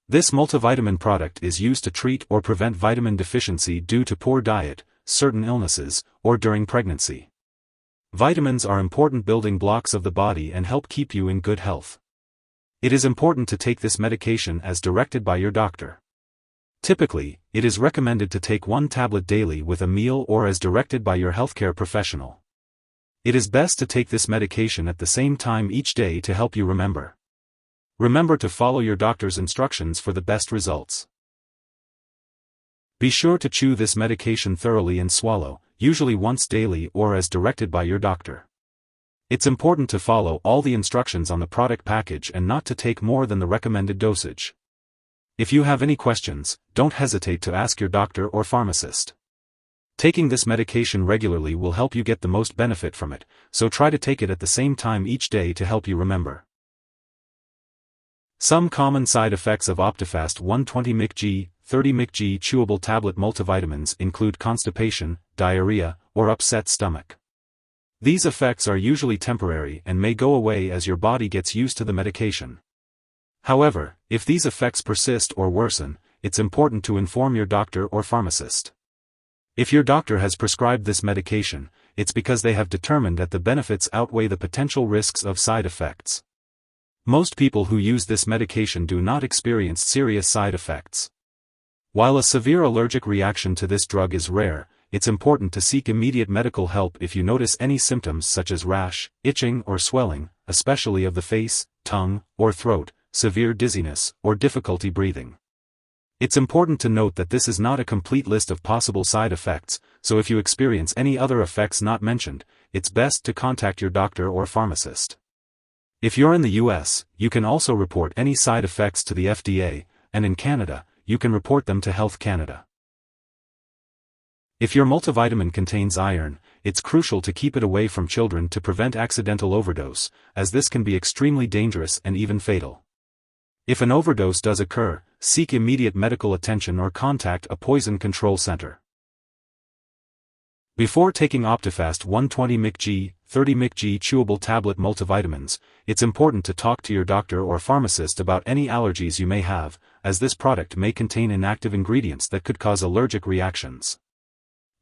This multivitamin product is used to treat or prevent vitamin deficiency due to poor diet, certain illnesses, or during pregnancy. Vitamins are important building blocks of the body and help keep you in good health. It is important to take this medication as directed by your doctor. Typically, it is recommended to take 1 tablet daily with a meal or as directed by your healthcare professional. It is best to take this medication at the same time each day to help you remember. Remember to follow your doctor's instructions for the best results. Be sure to chew this medication thoroughly and swallow, usually once daily or as directed by your doctor. It's important to follow all the instructions on the product package and not to take more than the recommended dosage. If you have any questions, don't hesitate to ask your doctor or pharmacist. Taking this medication regularly will help you get the most benefit from it, so try to take it at the same time each day to help you remember. Some common side effects of Optifast 120 Mcg-30 Mcg chewable tablet multivitamins include constipation, diarrhea, or upset stomach. These effects are usually temporary and may go away as your body gets used to the medication. However, if these effects persist or worsen, it's important to inform your doctor or pharmacist. If your doctor has prescribed this medication, it's because they have determined that the benefits outweigh the potential risks of side effects. Most people who use this medication do not experience serious side effects. While a severe allergic reaction to this drug is rare, it's important to seek immediate medical help if you notice any symptoms such as rash, itching or swelling, especially of the face, tongue, or throat, severe dizziness, or difficulty breathing. It's important to note that this is not a complete list of possible side effects, so if you experience any other effects not mentioned, it's best to contact your doctor or pharmacist. If you're in the US, you can also report any side effects to the FDA, and in Canada, you can report them to Health Canada. If your multivitamin contains iron, it's crucial to keep it away from children to prevent accidental overdose, as this can be extremely dangerous and even fatal. If an overdose does occur, seek immediate medical attention or contact a poison control center. Before taking Optifast 120 Mcg-30 Mcg chewable tablet multivitamins, it's important to talk to your doctor or pharmacist about any allergies you may have, as this product may contain inactive ingredients that could cause allergic reactions.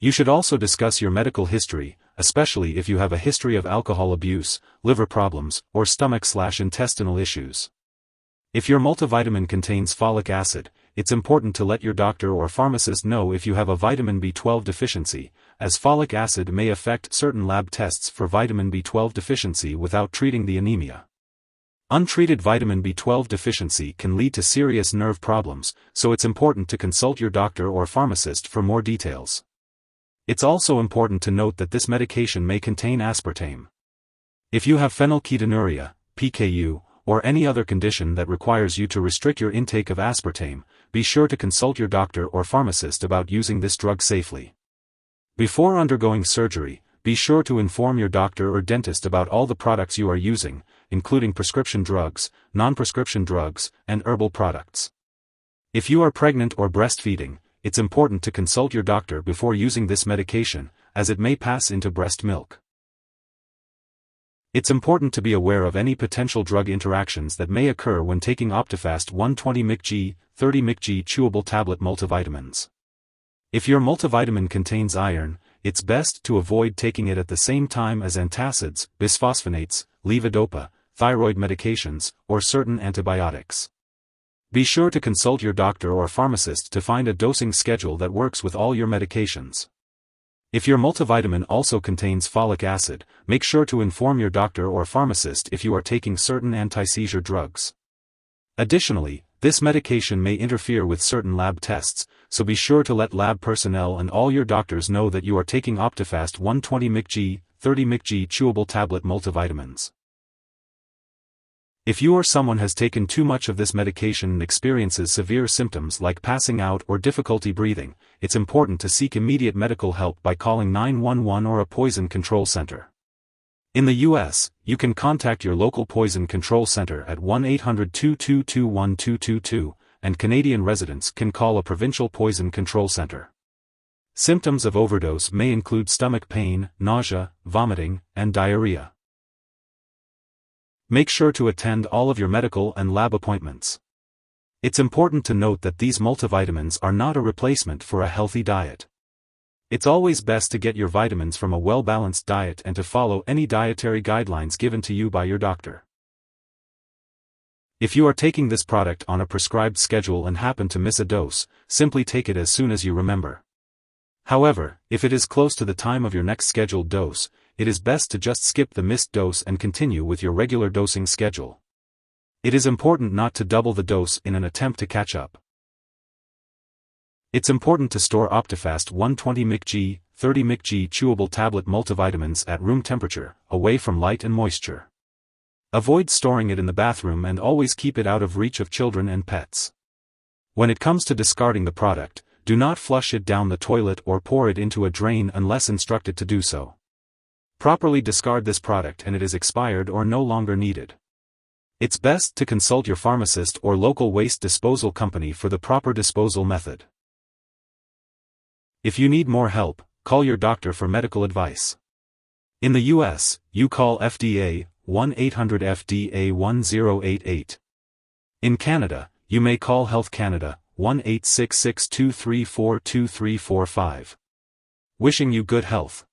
You should also discuss your medical history, especially if you have a history of alcohol abuse, liver problems, or stomach/intestinal issues. If your multivitamin contains folic acid, it's important to let your doctor or pharmacist know if you have a vitamin B12 deficiency, as folic acid may affect certain lab tests for vitamin B12 deficiency without treating the anemia. Untreated vitamin B12 deficiency can lead to serious nerve problems, so it's important to consult your doctor or pharmacist for more details. It's also important to note that this medication may contain aspartame. If you have phenylketonuria, PKU, or any other condition that requires you to restrict your intake of aspartame, be sure to consult your doctor or pharmacist about using this drug safely. Before undergoing surgery, be sure to inform your doctor or dentist about all the products you are using, including prescription drugs, non-prescription drugs, and herbal products. If you are pregnant or breastfeeding, it's important to consult your doctor before using this medication, as it may pass into breast milk. It's important to be aware of any potential drug interactions that may occur when taking Optifast 120 Mcg-30 Mcg chewable tablet multivitamins. If your multivitamin contains iron, it's best to avoid taking it at the same time as antacids, bisphosphonates, levodopa, thyroid medications, or certain antibiotics. Be sure to consult your doctor or pharmacist to find a dosing schedule that works with all your medications. If your multivitamin also contains folic acid, make sure to inform your doctor or pharmacist if you are taking certain anti-seizure drugs. Additionally, this medication may interfere with certain lab tests, so be sure to let lab personnel and all your doctors know that you are taking Optifast 120 Mcg-30 Mcg chewable tablet multivitamins. If you or someone has taken too much of this medication and experiences severe symptoms like passing out or difficulty breathing, it's important to seek immediate medical help by calling 911 or a poison control center. In the US, you can contact your local poison control center at 1-800-222-1222, and Canadian residents can call a provincial poison control center. Symptoms of overdose may include stomach pain, nausea, vomiting, and diarrhea. Make sure to attend all of your medical and lab appointments. It's important to note that these multivitamins are not a replacement for a healthy diet. It's always best to get your vitamins from a well-balanced diet and to follow any dietary guidelines given to you by your doctor. If you are taking this product on a prescribed schedule and happen to miss a dose, simply take it as soon as you remember. However, if it is close to the time of your next scheduled dose, it is best to just skip the missed dose and continue with your regular dosing schedule. It is important not to double the dose in an attempt to catch up. It's important to store Optifast 120 Mcg, 30 Mcg chewable tablet multivitamins at room temperature, away from light and moisture. Avoid storing it in the bathroom and always keep it out of reach of children and pets. When it comes to discarding the product, do not flush it down the toilet or pour it into a drain unless instructed to do so. Properly discard this product and it is expired or no longer needed. It's best to consult your pharmacist or local waste disposal company for the proper disposal method. If you need more help, call your doctor for medical advice. In the US, you call FDA 1-800-FDA-1088. In Canada, you may call Health Canada 1-866-234-2345. Wishing you good health.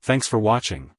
Thanks for watching.